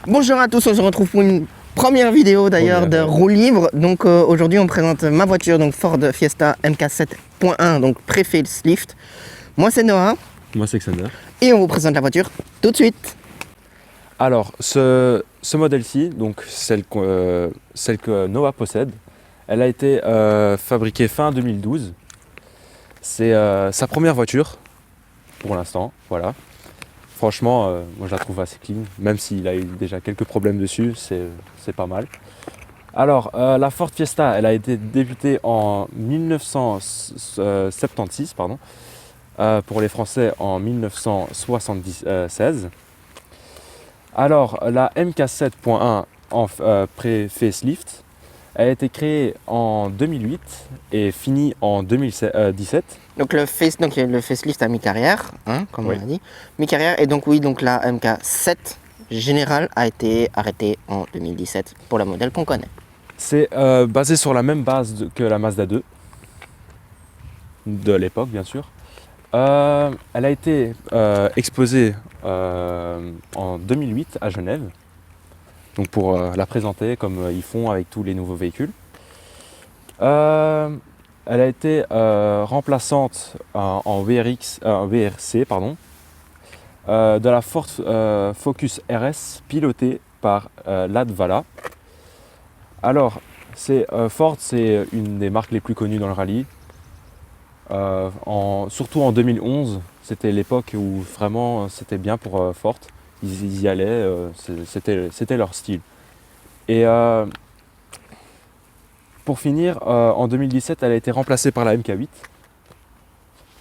Bonjour à tous, on se retrouve pour une première vidéo d'ailleurs de roue libre. Donc aujourd'hui on présente ma voiture, donc Ford Fiesta MK7.1, donc pré-facelift. Moi c'est Noah. Moi c'est Xander. Et on vous présente la voiture tout de suite. Alors ce modèle-ci, donc celle que Noah possède, elle a été fabriquée fin 2012. C'est sa première voiture pour l'instant, voilà. Franchement, moi je la trouve assez clean, même s'il a eu déjà quelques problèmes dessus, c'est pas mal. Alors, la Ford Fiesta, elle a été débutée en 1976, pardon, pour les Français en 1976. Alors, la MK7.1 en pré-facelift a été créée en 2008 et finie en 2017. Donc le facelift à mi-carrière, hein, comme on l'a dit. Mi-carrière, et donc oui, donc la MK7 générale a été arrêtée en 2017 pour le modèle qu'on connaît. C'est basé sur la même base que la Mazda 2, de l'époque bien sûr. Elle a été exposée en 2008 à Genève, donc pour la présenter comme ils font avec tous les nouveaux véhicules. Elle a été remplaçante en VRC de la Ford Focus RS pilotée par Latvala. Alors, Ford, c'est une des marques les plus connues dans le rallye. Surtout en 2011, c'était l'époque où vraiment c'était bien pour Ford. Ils y allaient, c'était leur style. Et pour finir, en 2017, elle a été remplacée par la MK8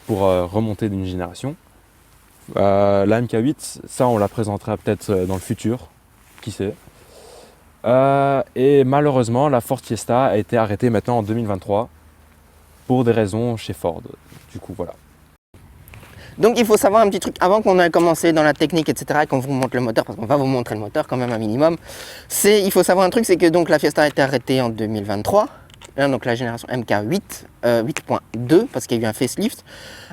pour remonter d'une génération. La MK8, ça on la présentera peut-être dans le futur, qui sait. Et malheureusement, la Ford Fiesta a été arrêtée maintenant en 2023 pour des raisons chez Ford. Du coup, voilà. Donc il faut savoir un petit truc avant qu'on ait commencé dans la technique, etc., et qu'on vous montre le moteur, parce qu'on va vous montrer le moteur quand même un minimum. Il faut savoir un truc, c'est que donc la Fiesta a été arrêtée en 2023, hein, donc la génération MK8, 8.2, parce qu'il y a eu un facelift,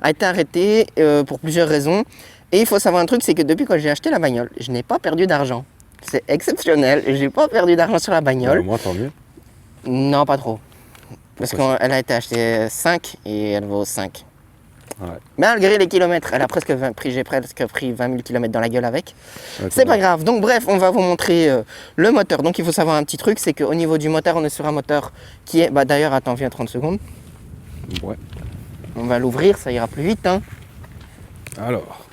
a été arrêtée pour plusieurs raisons. Et il faut savoir un truc, c'est que depuis que j'ai acheté la bagnole, je n'ai pas perdu d'argent. C'est exceptionnel, j'ai pas perdu d'argent sur la bagnole. Moi, tant mieux. Non, pas trop. Parce qu'elle a été achetée 5 et elle vaut 5. Ouais. Malgré les kilomètres, j'ai presque pris 20 000 km dans la gueule avec. Ouais, c'est pas grave. Donc bref, on va vous montrer le moteur. Donc il faut savoir un petit truc, c'est qu'au niveau du moteur, on est sur un moteur qui est... d'ailleurs, attends, viens 30 secondes. Ouais. On va l'ouvrir, ça ira plus vite. Hein. Alors.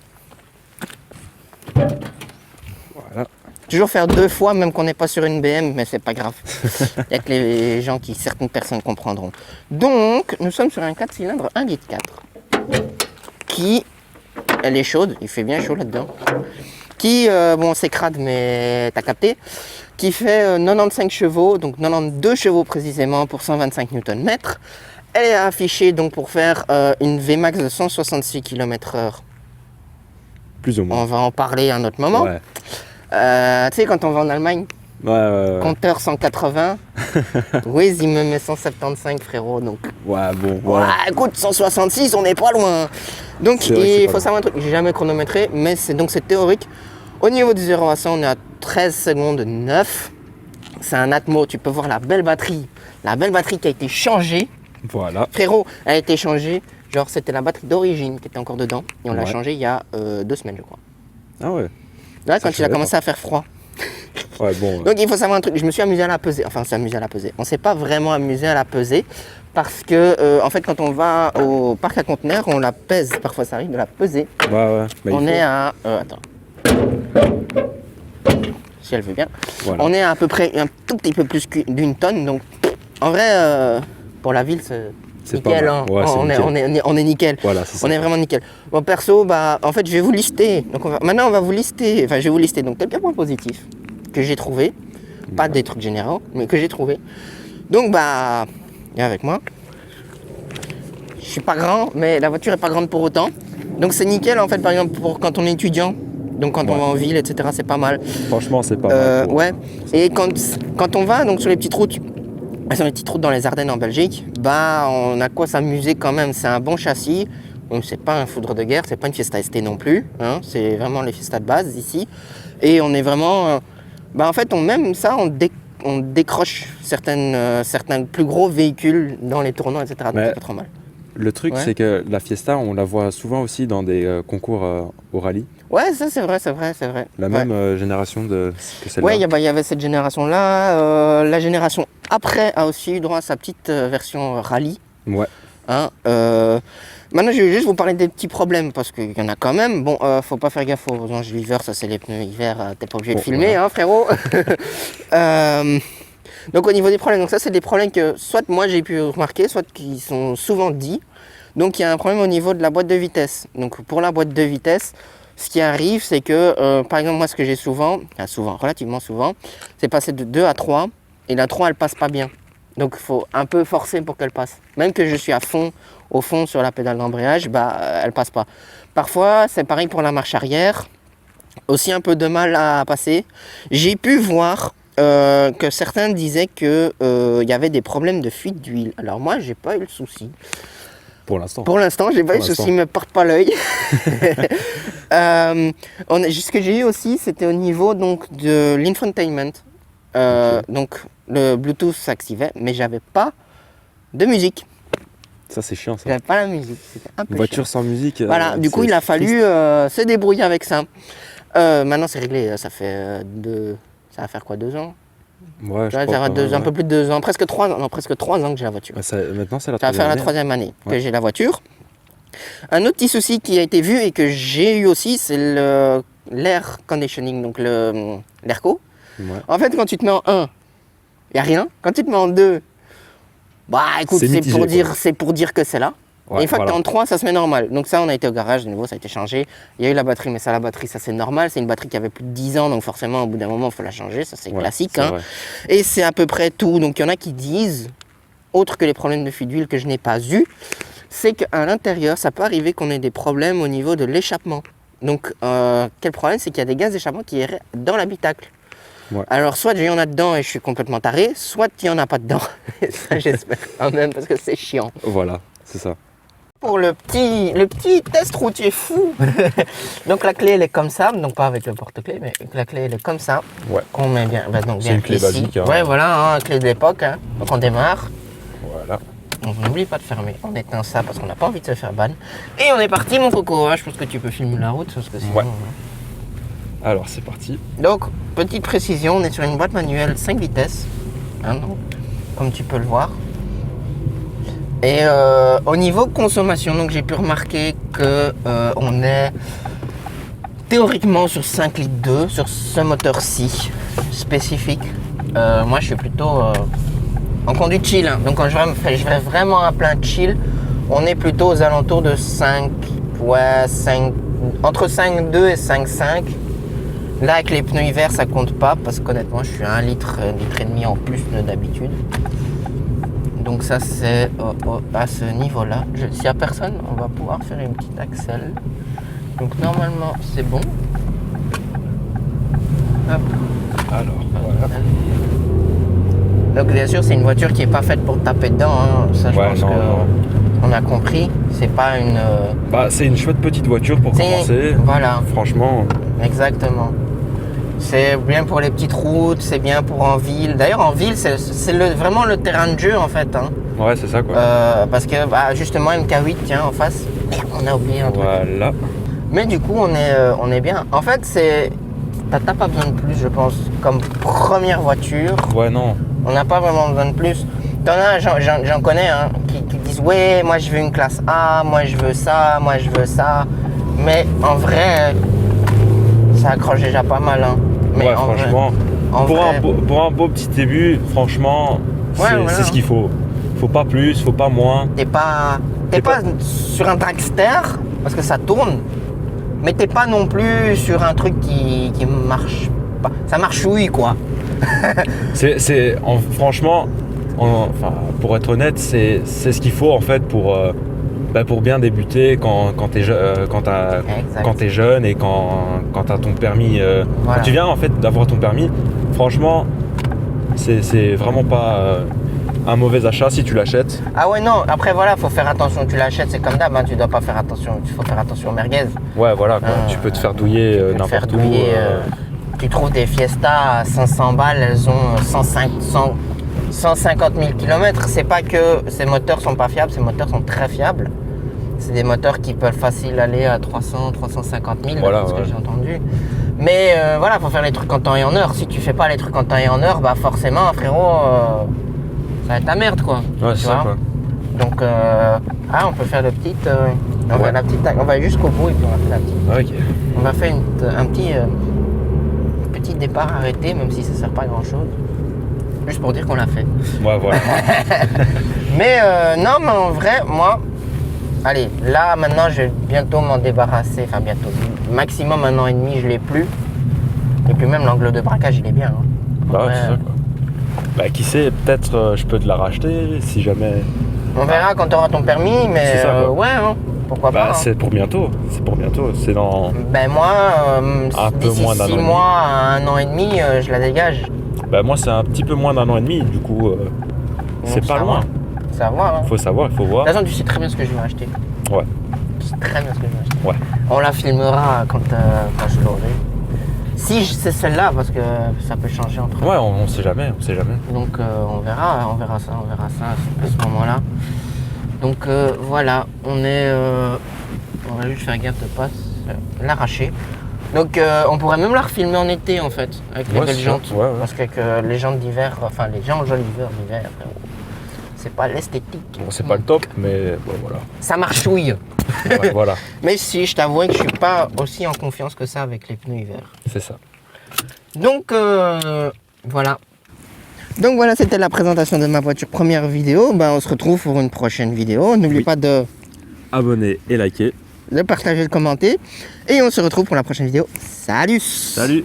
Voilà. Toujours faire 2 fois, même qu'on n'est pas sur une BM, mais c'est pas grave. Il n'y a que certaines personnes comprendront. Donc, nous sommes sur un 4 cylindres 1,4 litre. Elle est chaude, il fait bien chaud là-dedans. Bon c'est crade mais t'as capté. Qui fait 95 chevaux, donc 92 chevaux précisément pour 125 Nm. Elle est affichée donc pour faire une Vmax de 166 km/h. Plus ou moins. On va en parler à un autre moment. Ouais. Tu sais quand on va en Allemagne, ouais. compteur 180, Waze il me met 175 frérot, donc... Ouais, bon, voilà. Ouais, écoute, 166, on n'est pas loin. Donc il faut savoir un truc, j'ai jamais chronométré, mais c'est théorique. Au niveau du 0 à 100, on est à 13 secondes 9. C'est un Atmo, tu peux voir la belle batterie qui a été changée. Voilà. Frérot, elle a été changée, genre c'était la batterie d'origine qui était encore dedans, et on l'a changée il y a 2 semaines je crois. Ah ouais. Là, quand il a commencé à faire froid. Ouais, bon. Donc il faut savoir un truc, je me suis amusé à la peser, on s'est pas vraiment amusé à la peser, parce que en fait quand on va au parc à conteneurs, on la pèse, parfois ça arrive de la peser. Ouais. On est à... attends. Si elle veut bien. Voilà. On est à peu près un tout petit peu plus d'une tonne, donc en vrai, pour la ville, c'est nickel. Hein. Ouais, on est nickel. Voilà, c'est ça. On est vraiment nickel. Bon, perso, en fait, je vais vous lister. Donc, maintenant, on va vous lister. Enfin, je vais vous lister donc quelques points positifs que j'ai trouvés. Pas des trucs généraux, mais que j'ai trouvés. Donc, viens avec moi. Je suis pas grand, mais la voiture est pas grande pour autant. Donc, c'est nickel, en fait, par exemple, pour quand on est étudiant. Donc, quand on va en ville, etc., c'est pas mal. Franchement, c'est pas mal. Ouais. Et quand on va donc sur les petites routes, dans les Ardennes en Belgique, on a quoi s'amuser quand même. C'est un bon châssis. Donc c'est pas un foudre de guerre, c'est pas une Fiesta ST non plus. Hein, c'est vraiment les Fiesta de base ici. Et on est vraiment Bah en fait, on décroche certains plus gros véhicules dans les tournois, etc. Donc Mais- c'est pas trop mal. Le truc, Ouais. c'est que la Fiesta, on la voit souvent aussi dans des concours au rallye. Ouais, ça c'est vrai. La Ouais. même génération que celle-là. Ouais, il y avait cette génération-là. La génération après a aussi eu droit à sa petite version rallye. Ouais. Hein, maintenant, je vais juste vous parler des petits problèmes parce qu'il y en a quand même. Bon, faut pas faire gaffe aux anges l'hiver, ça c'est les pneus hiver, t'es pas obligé de Oh, filmer, voilà. hein, frérot. Donc, au niveau des problèmes, donc ça c'est des problèmes que soit moi j'ai pu remarquer, soit qui sont souvent dits. Donc, il y a un problème au niveau de la boîte de vitesse. Donc, pour la boîte de vitesse, ce qui arrive, c'est que, par exemple, moi ce que j'ai relativement souvent, c'est passer de 2 à 3 et la 3 elle passe pas bien. Donc il faut un peu forcer pour qu'elle passe. Même que je suis au fond sur la pédale d'embrayage, elle passe pas. Parfois c'est pareil pour la marche arrière, aussi un peu de mal à passer. J'ai pu voir que certains disaient que y avait des problèmes de fuite d'huile. Alors moi j'ai pas eu le souci. Pour l'instant. Pour l'instant, j'ai pas eu le Pour souci, me porte pas l'œil. Ce que j'ai eu aussi, c'était au niveau donc, de l'infotainment. Ok. Donc le Bluetooth s'activait, mais j'avais pas de musique. Ça, c'est chiant, ça. J'avais pas la musique. C'était un peu Une voiture chiant. sans musique. Voilà, du coup, c'est il a triste. fallu se débrouiller avec ça. Maintenant, c'est réglé. Ça fait ça va faire quoi, 2 ans? Ouais, je Ça va crois faire pas, un peu plus de 2 ans, presque 3 ans. Non, presque 3 ans que j'ai la voiture. Ouais, maintenant, c'est la Ça va faire la troisième 3e année que Ouais. j'ai la voiture. Un autre petit souci qui a été vu et que j'ai eu aussi, c'est l'air conditioning, donc l'airco. année. Ouais. En fait, quand tu te mets en 1, il n'y a rien. Quand tu te mets en 2, bah écoute, C'est mitigé, quoi. c'est pour dire que c'est là. Ouais, et une fois voilà. que tu es en 3, ça se met normal. Donc ça, on a été au garage, de nouveau, ça a été changé. Il y a eu la batterie, mais ça, la batterie, ça c'est normal. C'est une batterie qui avait plus de 10 ans, donc forcément, au bout d'un moment, il faut la changer. Ça, c'est Ouais, classique. c'est Hein. vrai. Et c'est à peu près tout. Donc il y en a qui disent, autre que les problèmes de fuite d'huile que je n'ai pas eu, c'est qu'à l'intérieur, ça peut arriver qu'on ait des problèmes au niveau de l'échappement. Donc, quel problème? C'est qu'il y a des gaz d'échappement qui iraient dans l'habitacle. Ouais. Alors, soit il y en a dedans et je suis complètement taré, soit il n'y en a pas dedans. Et ça, j'espère quand même, parce que c'est chiant. Voilà, c'est ça. Pour le petit test routier fou. Donc, la clé, elle est comme ça. Donc, pas avec le porte-clés, mais la clé, elle est comme ça. Ouais. Qu'on met bien, donc C'est bien une clé ici. basique, hein. Ouais, voilà, clé de l'époque. Hein. Donc, on démarre. Voilà. On n'oublie pas de fermer, on éteint ça parce qu'on n'a pas envie de se faire ban. Et on est parti mon coco, hein. Je pense que tu peux filmer la route parce que sinon... Ouais. Alors, c'est parti. Donc, petite précision, on est sur une boîte manuelle 5 vitesses, hein, donc, comme tu peux le voir. Et au niveau consommation, donc j'ai pu remarquer que on est théoriquement sur 5 litres 2 sur ce moteur-ci spécifique. Moi je suis plutôt en conduite chill, hein. Donc quand je vais vraiment à plein chill, on est plutôt aux alentours de 5, entre 5,2 et 5,5. Là avec les pneus hiver ça compte pas parce qu'honnêtement je suis à 1 litre, 1,5 litre en plus de d'habitude. Donc ça c'est à ce niveau là. S'il n'y a personne, on va pouvoir faire une petite accel. Donc normalement c'est bon. Hop. Alors, voilà. Donc bien sûr c'est une voiture qui n'est pas faite pour taper dedans. Hein. Ça je Ouais, pense non, non. on a compris. C'est pas une... Bah, c'est une chouette petite voiture pour commencer. Voilà, Franchement, exactement. C'est bien pour les petites routes, c'est bien pour en ville. D'ailleurs en ville c'est vraiment le terrain de jeu en fait. Hein. ouais, c'est ça quoi. Parce que justement MK8 tiens en face. Merde, on a oublié un truc. Voilà. Mais du coup on est bien. En fait t'as pas besoin de plus je pense. Comme première voiture, Ouais, non. on n'a pas vraiment besoin de plus. T'en as, j'en connais hein, qui disent ouais moi je veux une classe A, moi je veux ça, moi je veux ça. Mais en vrai ça accroche déjà pas mal. Hein. Mais Ouais, en vrai- franchement, en vrai, pour un beau petit début, franchement, Ouais, c'est voilà. c'est ce qu'il faut. Faut pas plus, faut pas moins. t'es pas sur un dragster parce que ça tourne, mais t'es pas non plus sur un truc qui marche pas. Ça marchouille quoi. Franchement, enfin, pour être honnête, c'est ce qu'il faut en fait pour bien débuter quand t'es Exact. jeune et quand t'as ton permis. Voilà. Quand tu viens en fait d'avoir ton permis, franchement, c'est vraiment pas un mauvais achat si tu l'achètes. Ah ouais non, après voilà, faut faire attention, tu l'achètes, c'est comme d'hab, hein, tu dois pas faire attention, il faut faire attention aux merguez. Ouais, voilà, quoi. Tu peux te faire douiller Tu peux te faire n'importe où. douiller, tu trouves des Fiesta à 500 balles, elles ont 150 000 km. C'est pas que ces moteurs sont pas fiables, ces moteurs sont très fiables. C'est des moteurs qui peuvent facile aller à 300, 350 000, Voilà, ce ouais. que j'ai entendu. Mais voilà, faut faire les trucs en temps et en heure. Si tu fais pas les trucs en temps et en heure, bah forcément, frérot, ça va être ta merde, quoi. Ouais, Tu c'est ça vois. quoi. Donc, on peut faire le petit. On va Ouais. la petite, on va jusqu'au bout et puis on va faire la petite. Ah, ok. On va faire un petit départ arrêté, même si ça sert pas à grand chose. Juste pour dire qu'on l'a fait. Ouais, voilà. Mais non, mais en vrai, moi, allez, là maintenant je vais bientôt m'en débarrasser. Enfin, bientôt. Maximum 1 an et demi, je l'ai plus. Et puis même l'angle de braquage, il est bien. Hein. Bah ouais, Ouais. c'est ça quoi. Bah qui sait, peut-être je peux te la racheter si jamais. On verra quand tu auras ton permis, mais C'est ça, quoi. ouais, hein, pourquoi Bah pas. Hein. c'est pour bientôt. C'est pour bientôt. C'est dans. Ben moi, Un peu d'ici moins d'1 an 6 et demi. mois à 1 an et demi, je la dégage. Bah moi c'est un petit peu moins d'1 an et demi, du coup c'est Donc, pas ça loin. va. C'est à voir. Hein. Faut savoir, il faut De voir. toute façon, tu sais très bien ce que je vais acheter. Ouais. Tu sais très bien ce que je vais acheter. Ouais. On la filmera quand je l'aurai. Si c'est celle-là, parce que ça peut changer entre. Ouais, on sait jamais, on sait jamais. Donc on verra ça à ce moment-là. Donc voilà, on va juste faire gaffe de pas l'arracher. Donc on pourrait même la refilmer en été en fait, avec les Ouais, belles c'est jantes. sûr. Ouais, ouais. Parce qu'avec les jantes d'hiver, enfin les jantes jaunes d'hiver, c'est pas l'esthétique. Bon, c'est pas le top, mais bon, voilà. Ça marchouille. Ouais, voilà, Mais si, je t'avoue que je suis pas aussi en confiance que ça avec les pneus hiver. c'est ça. Donc voilà. Donc voilà, c'était la présentation de ma voiture, première vidéo. Ben, on se retrouve pour une prochaine vidéo. N'oublie Oui. pas de Abonnez et likez. partager, de commenter. Et on se retrouve pour la prochaine vidéo. Salut! Salut!